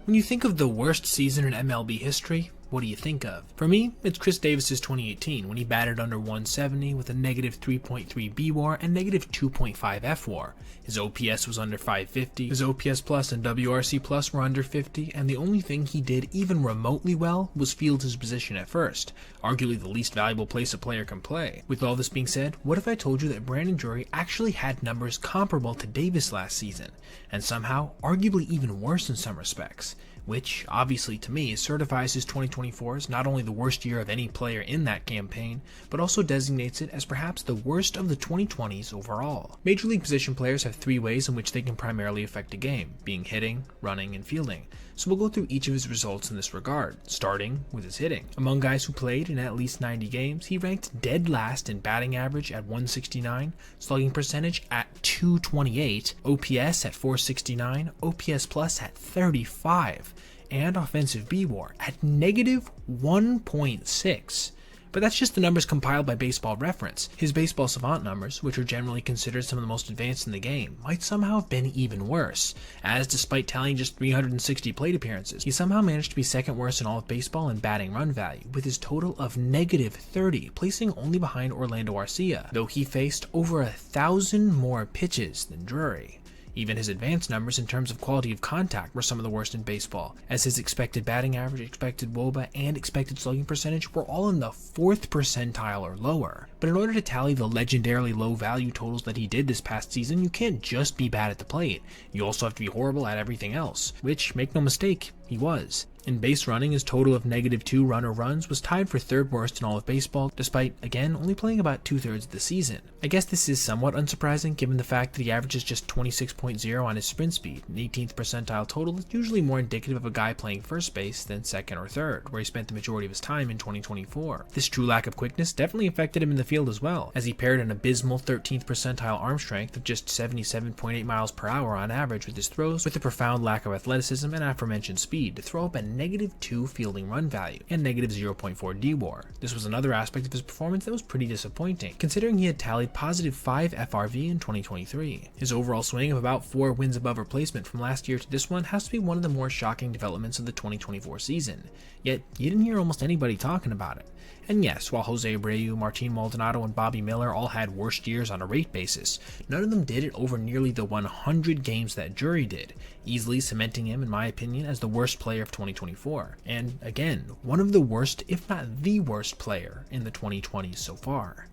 When you think of the worst season in MLB history, what do you think of? For me, it's Chris Davis's 2018 when he batted under 170 with a negative 3.3 B-WAR and negative 2.5 F-WAR. His OPS was under 550, his OPS plus and WRC plus were under 50, and the only thing he did even remotely well was field his position at first, arguably the least valuable place a player can play. With all this being said, what if I told you that Brandon Drury actually had numbers comparable to Davis last season, and somehow arguably even worse in some respects? Which, obviously to me, certifies his 2024 as not only the worst year of any player in that campaign, but also designates it as perhaps the worst of the 2020s overall. Major League position players have three ways in which they can primarily affect a game, being hitting, running, and fielding. So we'll go through each of his results in this regard, starting with his hitting. Among guys who played in at least 90 games, he ranked dead last in batting average at 169, slugging percentage at 228, OPS at 469, OPS plus at 35, and offensive B-WAR at negative 1.6. But that's just the numbers compiled by Baseball Reference. His Baseball Savant numbers, which are generally considered some of the most advanced in the game, might somehow have been even worse, as despite tallying just 360 plate appearances, he somehow managed to be second worst in all of baseball in batting run value, with his total of negative 30, placing only behind Orlando Arcia, though he faced over 1,000 more pitches than Drury. Even his advanced numbers in terms of quality of contact were some of the worst in baseball, as his expected batting average, expected WOBA, and expected slugging percentage were all in the 4th percentile or lower. But in order to tally the legendarily low value totals that he did this past season, you can't just be bad at the plate. You also have to be horrible at everything else, which, make no mistake, he was. In base running, his total of negative 2 runner runs was tied for 3rd worst in all of baseball, despite, again, only playing about 2/3 of the season. I guess this is somewhat unsurprising given the fact that he averages just 26.0 on his sprint speed, an 18th percentile total that's usually more indicative of a guy playing first base than second or third, where he spent the majority of his time in 2024. This true lack of quickness definitely affected him in the field as well, as he paired an abysmal 13th percentile arm strength of just 77.8 miles per hour on average with his throws, with a profound lack of athleticism and aforementioned speed to throw up a negative 2 fielding run value and negative 0.4 D-WAR. This was another aspect of his performance that was pretty disappointing, considering he had tallied positive 5 FRV in 2023. His overall swing of about 4 wins above replacement from last year to this one has to be one of the more shocking developments of the 2024 season, yet you didn't hear almost anybody talking about it. And yes, while Jose Abreu, Martin Maldonado, and Bobby Miller all had worst years on a rate basis, none of them did it over nearly the 100 games that Drury did, easily cementing him, in my opinion, as the worst player of 2024. And again, one of the worst, if not the worst player in the 2020s so far.